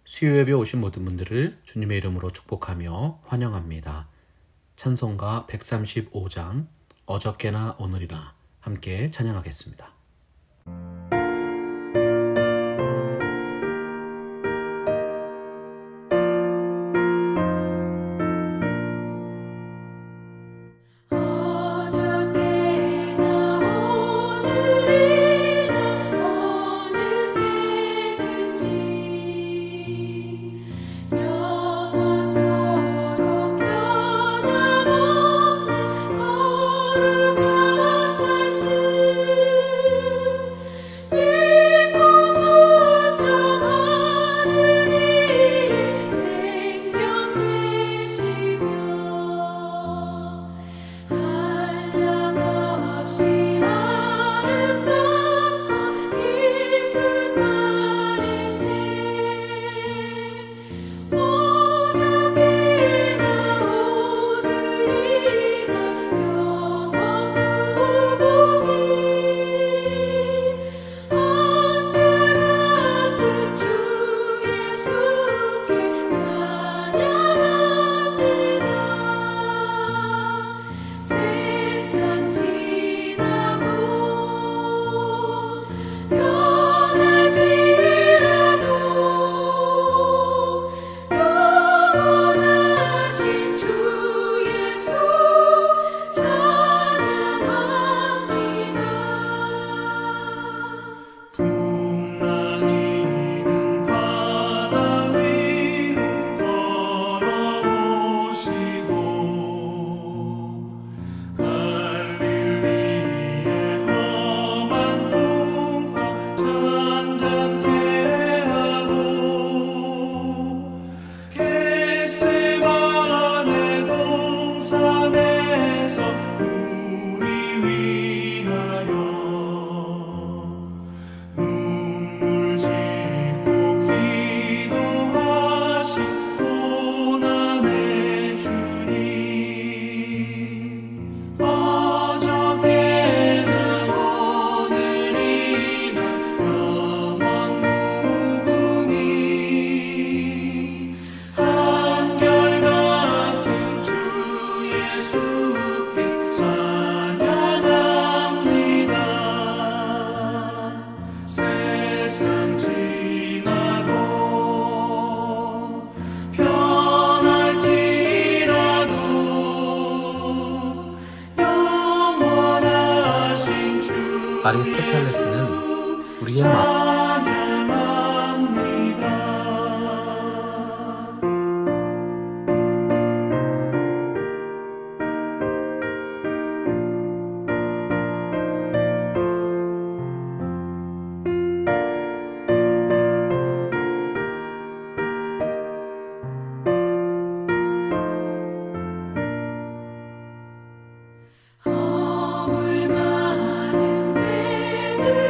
수요 예배 오신 모든 분들을 주님의 이름으로 축복하며 환영합니다. 찬송가 135장 어저께나 오늘이나 함께 찬양하겠습니다. 아리스토텔레스는 우리의 마음 허물 많은 내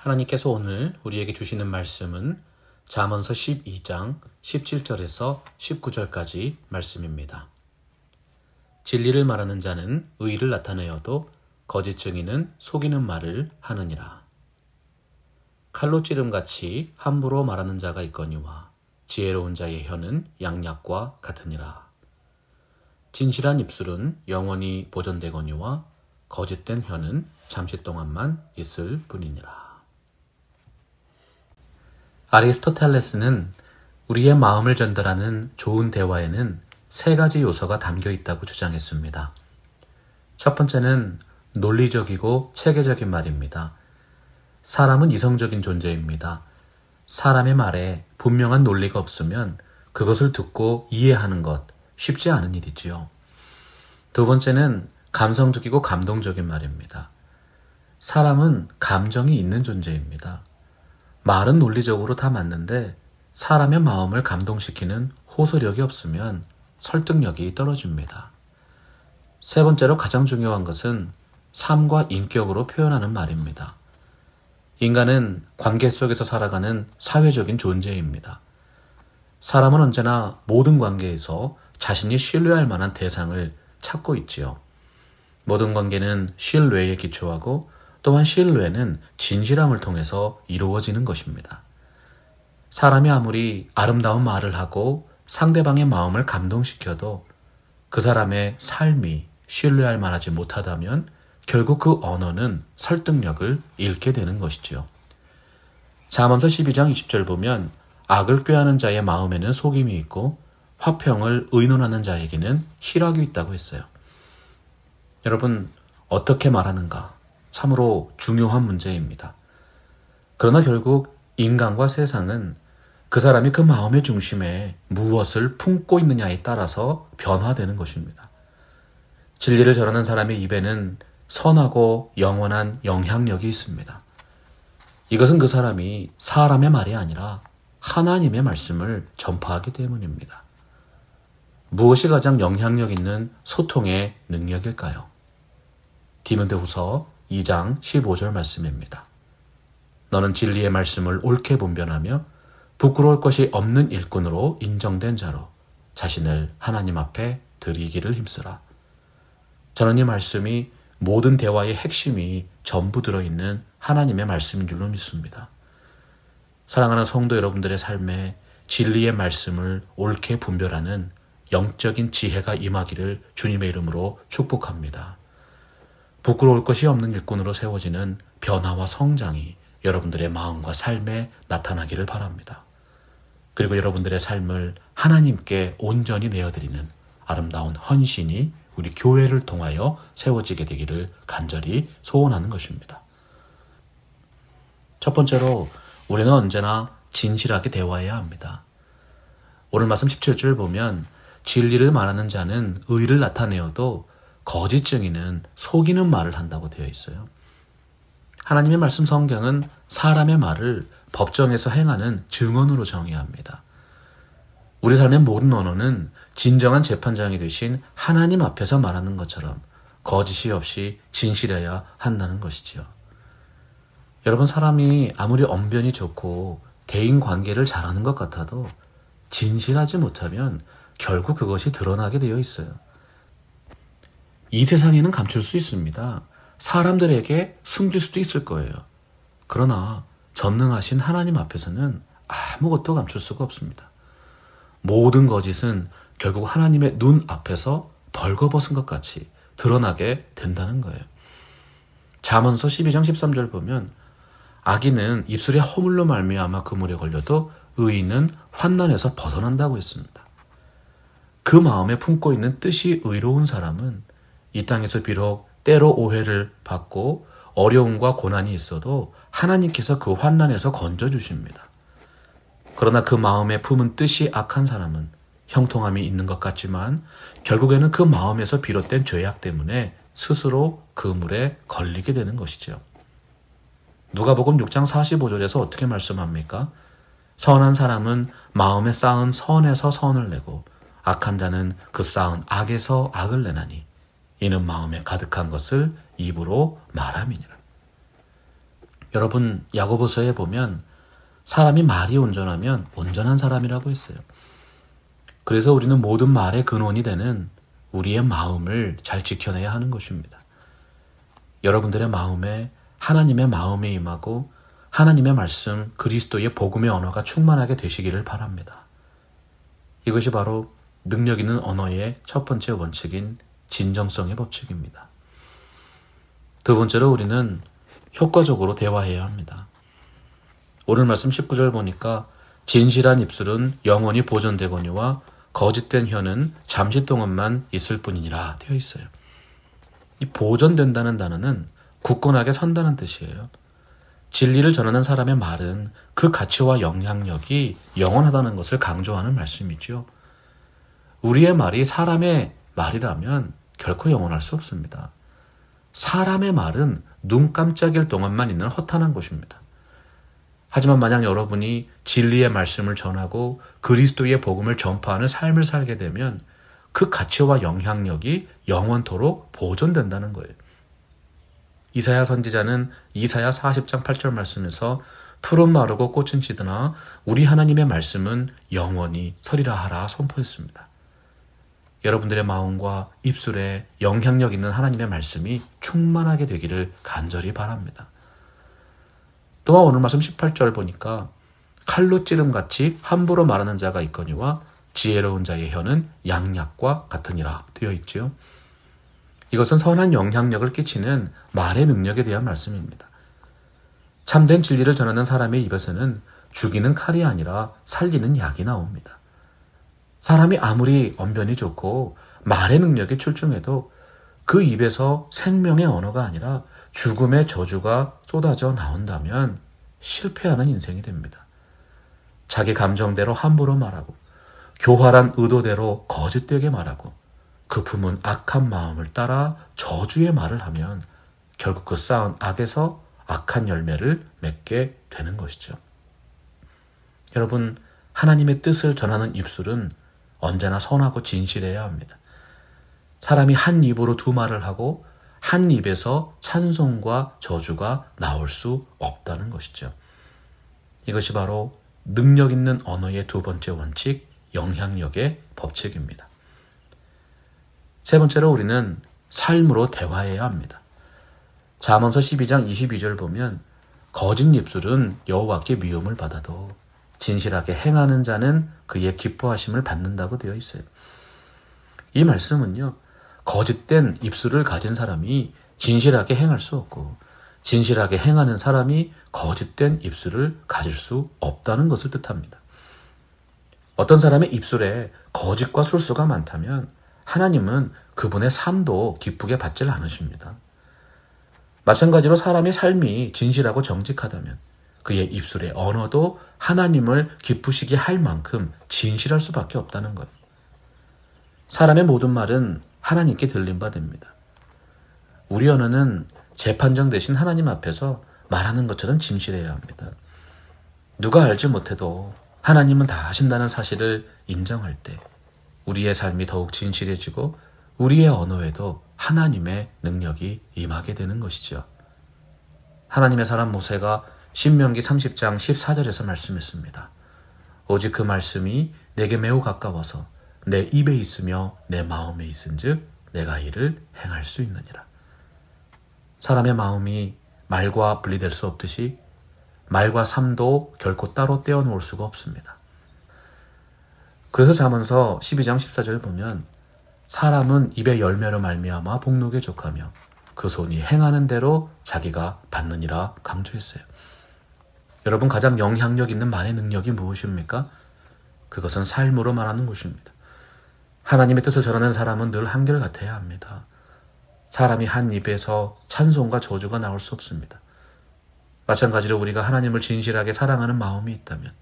하나님께서 오늘 우리에게 주시는 말씀은 잠언서 12장 17절에서 19절까지 말씀입니다. 진리를 말하는 자는 의를 나타내어도 거짓 증인은 속이는 말을 하느니라. 칼로 찌름같이 함부로 말하는 자가 있거니와 지혜로운 자의 혀는 양약과 같으니라. 진실한 입술은 영원히 보존되거니와 거짓된 혀는 잠시 동안만 있을 뿐이니라. 아리스토텔레스는 우리의 마음을 전달하는 좋은 대화에는 세 가지 요소가 담겨 있다고 주장했습니다. 첫 번째는 논리적이고 체계적인 말입니다. 사람은 이성적인 존재입니다. 사람의 말에 분명한 논리가 없으면 그것을 듣고 이해하는 것 쉽지 않은 일이지요. 두 번째는 감성적이고 감동적인 말입니다. 사람은 감정이 있는 존재입니다. 말은 논리적으로 다 맞는데 사람의 마음을 감동시키는 호소력이 없으면 설득력이 떨어집니다. 세 번째로 가장 중요한 것은 삶과 인격으로 표현하는 말입니다. 인간은 관계 속에서 살아가는 사회적인 존재입니다. 사람은 언제나 모든 관계에서 자신이 신뢰할 만한 대상을 찾고 있지요. 모든 관계는 신뢰에 기초하고 또한 신뢰는 진실함을 통해서 이루어지는 것입니다. 사람이 아무리 아름다운 말을 하고 상대방의 마음을 감동시켜도 그 사람의 삶이 신뢰할 만하지 못하다면 결국 그 언어는 설득력을 잃게 되는 것이지요. 잠언서 12장 20절 보면 악을 꾀하는 자의 마음에는 속임이 있고 화평을 의논하는 자에게는 희락이 있다고 했어요. 여러분, 어떻게 말하는가? 참으로 중요한 문제입니다. 그러나 결국 인간과 세상은 그 사람이 그 마음의 중심에 무엇을 품고 있느냐에 따라서 변화되는 것입니다. 진리를 전하는 사람의 입에는 선하고 영원한 영향력이 있습니다. 이것은 그 사람이 사람의 말이 아니라 하나님의 말씀을 전파하기 때문입니다. 무엇이 가장 영향력 있는 소통의 능력일까요? 디모데후서 2장 15절 말씀입니다. 너는 진리의 말씀을 옳게 분별하며 부끄러울 것이 없는 일꾼으로 인정된 자로 자신을 하나님 앞에 드리기를 힘쓰라. 저는 이 말씀이 모든 대화의 핵심이 전부 들어있는 하나님의 말씀인 줄로 믿습니다. 사랑하는 성도 여러분들의 삶에 진리의 말씀을 옳게 분별하는 영적인 지혜가 임하기를 주님의 이름으로 축복합니다. 부끄러울 것이 없는 일꾼으로 세워지는 변화와 성장이 여러분들의 마음과 삶에 나타나기를 바랍니다. 그리고 여러분들의 삶을 하나님께 온전히 내어드리는 아름다운 헌신이 우리 교회를 통하여 세워지게 되기를 간절히 소원하는 것입니다. 첫 번째로 우리는 언제나 진실하게 대화해야 합니다. 오늘 말씀 17절 보면 진리를 말하는 자는 의를 나타내어도 거짓 증인은 속이는 말을 한다고 되어 있어요. 하나님의 말씀 성경은 사람의 말을 법정에서 행하는 증언으로 정의합니다. 우리 삶의 모든 언어는 진정한 재판장이 되신 하나님 앞에서 말하는 것처럼 거짓이 없이 진실해야 한다는 것이지요. 여러분, 사람이 아무리 언변이 좋고 대인관계를 잘하는 것 같아도 진실하지 못하면 결국 그것이 드러나게 되어 있어요. 이 세상에는 감출 수 있습니다. 사람들에게 숨길 수도 있을 거예요. 그러나 전능하신 하나님 앞에서는 아무것도 감출 수가 없습니다. 모든 거짓은 결국 하나님의 눈 앞에서 벌거벗은 것 같이 드러나게 된다는 거예요. 잠언서 12장 13절 보면 악인은 입술의 허물로 말미암아 그물에 걸려도 의인은 환난에서 벗어난다고 했습니다. 그 마음에 품고 있는 뜻이 의로운 사람은 이 땅에서 비록 때로 오해를 받고 어려움과 고난이 있어도 하나님께서 그 환난에서 건져주십니다. 그러나 그 마음에 품은 뜻이 악한 사람은 형통함이 있는 것 같지만 결국에는 그 마음에서 비롯된 죄악 때문에 스스로 그 물에 걸리게 되는 것이죠. 누가복음 6장 45절에서 어떻게 말씀합니까? 선한 사람은 마음에 쌓은 선에서 선을 내고 악한 자는 그 쌓은 악에서 악을 내나니 이는 마음에 가득한 것을 입으로 말함이니라. 여러분, 야고보서에 보면 사람이 말이 온전하면 온전한 사람이라고 했어요. 그래서 우리는 모든 말의 근원이 되는 우리의 마음을 잘 지켜내야 하는 것입니다. 여러분들의 마음에 하나님의 마음이 임하고 하나님의 말씀, 그리스도의 복음의 언어가 충만하게 되시기를 바랍니다. 이것이 바로 능력 있는 언어의 첫 번째 원칙인 진정성의 법칙입니다. 두 번째로 우리는 효과적으로 대화해야 합니다. 오늘 말씀 19절 보니까 진실한 입술은 영원히 보존되거니와 거짓된 혀는 잠시 동안만 있을 뿐이니라 되어 있어요. 이 보존된다는 단어는 굳건하게 선다는 뜻이에요. 진리를 전하는 사람의 말은 그 가치와 영향력이 영원하다는 것을 강조하는 말씀이죠. 우리의 말이 사람의 말이라면 결코 영원할 수 없습니다. 사람의 말은 눈 깜짝일 동안만 있는 허탄한 것입니다. 하지만 만약 여러분이 진리의 말씀을 전하고 그리스도의 복음을 전파하는 삶을 살게 되면 그 가치와 영향력이 영원토록 보존된다는 거예요. 이사야 선지자는 이사야 40장 8절 말씀에서 풀은 마르고 꽃은 지드나 우리 하나님의 말씀은 영원히 서리라 하라 선포했습니다. 여러분들의 마음과 입술에 영향력 있는 하나님의 말씀이 충만하게 되기를 간절히 바랍니다. 또한 오늘 말씀 18절 보니까 칼로 찌름같이 함부로 말하는 자가 있거니와 지혜로운 자의 혀는 양약과 같으니라 되어 있지요. 이것은 선한 영향력을 끼치는 말의 능력에 대한 말씀입니다. 참된 진리를 전하는 사람의 입에서는 죽이는 칼이 아니라 살리는 약이 나옵니다. 사람이 아무리 언변이 좋고 말의 능력이 출중해도 그 입에서 생명의 언어가 아니라 죽음의 저주가 쏟아져 나온다면 실패하는 인생이 됩니다. 자기 감정대로 함부로 말하고 교활한 의도대로 거짓되게 말하고 그 품은 악한 마음을 따라 저주의 말을 하면 결국 그 쌓은 악에서 악한 열매를 맺게 되는 것이죠. 여러분, 하나님의 뜻을 전하는 입술은 언제나 선하고 진실해야 합니다. 사람이 한 입으로 두 말을 하고 한 입에서 찬송과 저주가 나올 수 없다는 것이죠. 이것이 바로 능력 있는 언어의 두 번째 원칙, 영향력의 법칙입니다. 세 번째로 우리는 삶으로 대화해야 합니다. 잠언서 12장 22절 보면 거짓 입술은 여호와께 미움을 받아도 진실하게 행하는 자는 그의 기뻐하심을 받는다고 되어 있어요. 이 말씀은요, 거짓된 입술을 가진 사람이 진실하게 행할 수 없고 진실하게 행하는 사람이 거짓된 입술을 가질 수 없다는 것을 뜻합니다. 어떤 사람의 입술에 거짓과 술수가 많다면 하나님은 그분의 삶도 기쁘게 받질 않으십니다. 마찬가지로 사람의 삶이 진실하고 정직하다면 그의 입술의 언어도 하나님을 기쁘시게 할 만큼 진실할 수밖에 없다는 거예요. 사람의 모든 말은 하나님께 들린 바 됩니다. 우리 언어는 재판장 되신 하나님 앞에서 말하는 것처럼 진실해야 합니다. 누가 알지 못해도 하나님은 다 아신다는 사실을 인정할 때 우리의 삶이 더욱 진실해지고 우리의 언어에도 하나님의 능력이 임하게 되는 것이죠. 하나님의 사람 모세가 신명기 30장 14절에서 말씀했습니다. 오직 그 말씀이 내게 매우 가까워서 내 입에 있으며 내 마음에 있은즉 내가 이를 행할 수 있느니라. 사람의 마음이 말과 분리될 수 없듯이 말과 삶도 결코 따로 떼어놓을 수가 없습니다. 그래서 잠언서 12장 14절 보면 사람은 입의 열매로 말미암아 복록에 족하며 그 손이 행하는 대로 자기가 받느니라 강조했어요. 여러분, 가장 영향력 있는 말의 능력이 무엇입니까? 그것은 삶으로 말하는 것입니다. 하나님의 뜻을 전하는 사람은 늘 한결같아야 합니다. 사람이 한 입에서 찬송과 저주가 나올 수 없습니다. 마찬가지로 우리가 하나님을 진실하게 사랑하는 마음이 있다면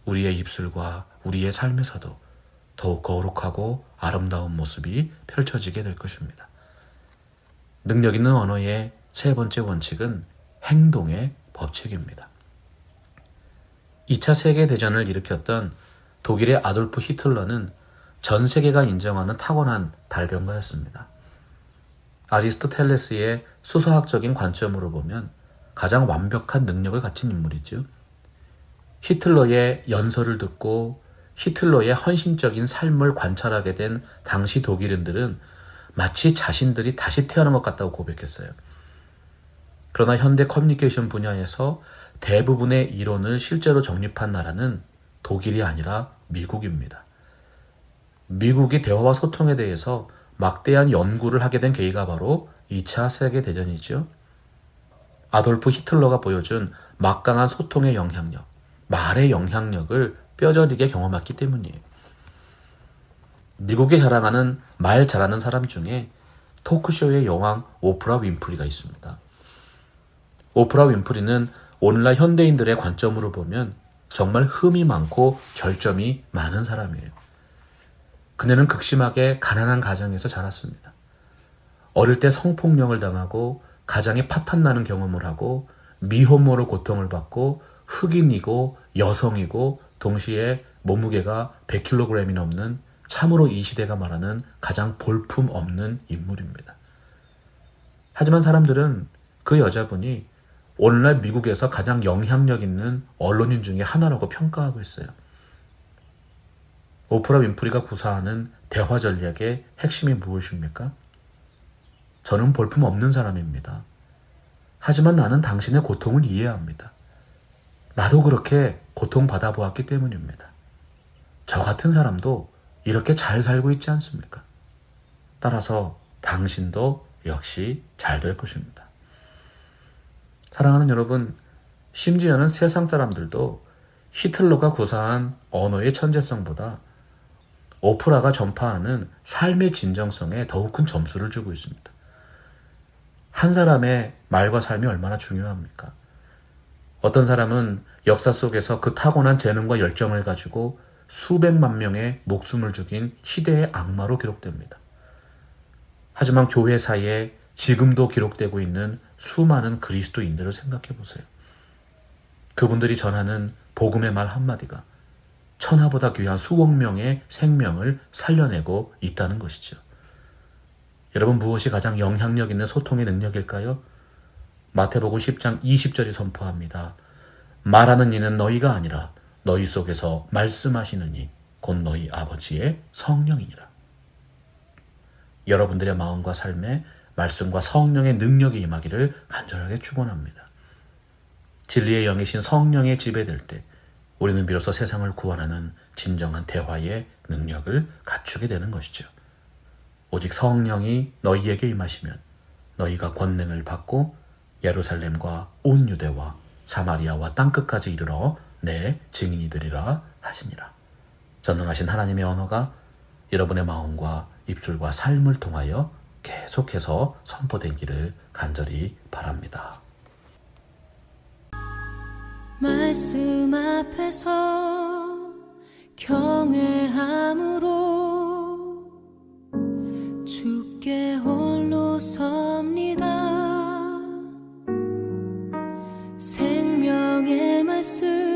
우리의 입술과 우리의 삶에서도 더욱 거룩하고 아름다운 모습이 펼쳐지게 될 것입니다. 능력 있는 언어의 세 번째 원칙은 행동의 법칙입니다. 2차 세계대전을 일으켰던 독일의 아돌프 히틀러는 전 세계가 인정하는 타고난 달변가였습니다. 아리스토텔레스의 수사학적인 관점으로 보면 가장 완벽한 능력을 갖춘 인물이죠. 히틀러의 연설을 듣고 히틀러의 헌신적인 삶을 관찰하게 된 당시 독일인들은 마치 자신들이 다시 태어난 것 같다고 고백했어요. 그러나 현대 커뮤니케이션 분야에서 대부분의 이론을 실제로 정립한 나라는 독일이 아니라 미국입니다. 미국이 대화와 소통에 대해서 막대한 연구를 하게 된 계기가 바로 2차 세계대전이죠. 아돌프 히틀러가 보여준 막강한 소통의 영향력, 말의 영향력을 뼈저리게 경험했기 때문이에요. 미국이 자랑하는 말 잘하는 사람 중에 토크쇼의 여왕 오프라 윈프리가 있습니다. 오프라 윈프리는 오늘날 현대인들의 관점으로 보면 정말 흠이 많고 결점이 많은 사람이에요. 그녀는 극심하게 가난한 가정에서 자랐습니다. 어릴 때 성폭력을 당하고 가장이 파탄나는 경험을 하고 미혼모로 고통을 받고 흑인이고 여성이고 동시에 몸무게가 100kg이 넘는 참으로 이 시대가 말하는 가장 볼품 없는 인물입니다. 하지만 사람들은 그 여자분이 오늘날 미국에서 가장 영향력 있는 언론인 중에 하나라고 평가하고 있어요. 오프라 윈프리가 구사하는 대화 전략의 핵심이 무엇입니까? 저는 볼품 없는 사람입니다. 하지만 나는 당신의 고통을 이해합니다. 나도 그렇게 고통받아 보았기 때문입니다. 저 같은 사람도 이렇게 잘 살고 있지 않습니까? 따라서 당신도 역시 잘 될 것입니다. 사랑하는 여러분, 심지어는 세상 사람들도 히틀러가 구사한 언어의 천재성보다 오프라가 전파하는 삶의 진정성에 더욱 큰 점수를 주고 있습니다. 한 사람의 말과 삶이 얼마나 중요합니까? 어떤 사람은 역사 속에서 그 타고난 재능과 열정을 가지고 수백만 명의 목숨을 죽인 시대의 악마로 기록됩니다. 하지만 교회 사이에 지금도 기록되고 있는 수많은 그리스도인들을 생각해 보세요. 그분들이 전하는 복음의 말 한마디가 천하보다 귀한 수억 명의 생명을 살려내고 있다는 것이죠. 여러분, 무엇이 가장 영향력 있는 소통의 능력일까요? 마태복음 10장 20절이 선포합니다. 말하는 이는 너희가 아니라 너희 속에서 말씀하시는 이 곧 너희 아버지의 성령이니라. 여러분들의 마음과 삶에 말씀과 성령의 능력이 임하기를 간절하게 축원합니다. 진리의 영이신 성령에 지배될 때 우리는 비로소 세상을 구원하는 진정한 대화의 능력을 갖추게 되는 것이죠. 오직 성령이 너희에게 임하시면 너희가 권능을 받고 예루살렘과 온 유대와 사마리아와 땅끝까지 이르러 내 증인이 되리라 하시니라. 전능하신 하나님의 언어가 여러분의 마음과 입술과 삶을 통하여 계속해서 선포되기를 간절히 바랍니다. 말씀 앞에서 경외함으로 주께 홀로 섭니다. 생명의 말씀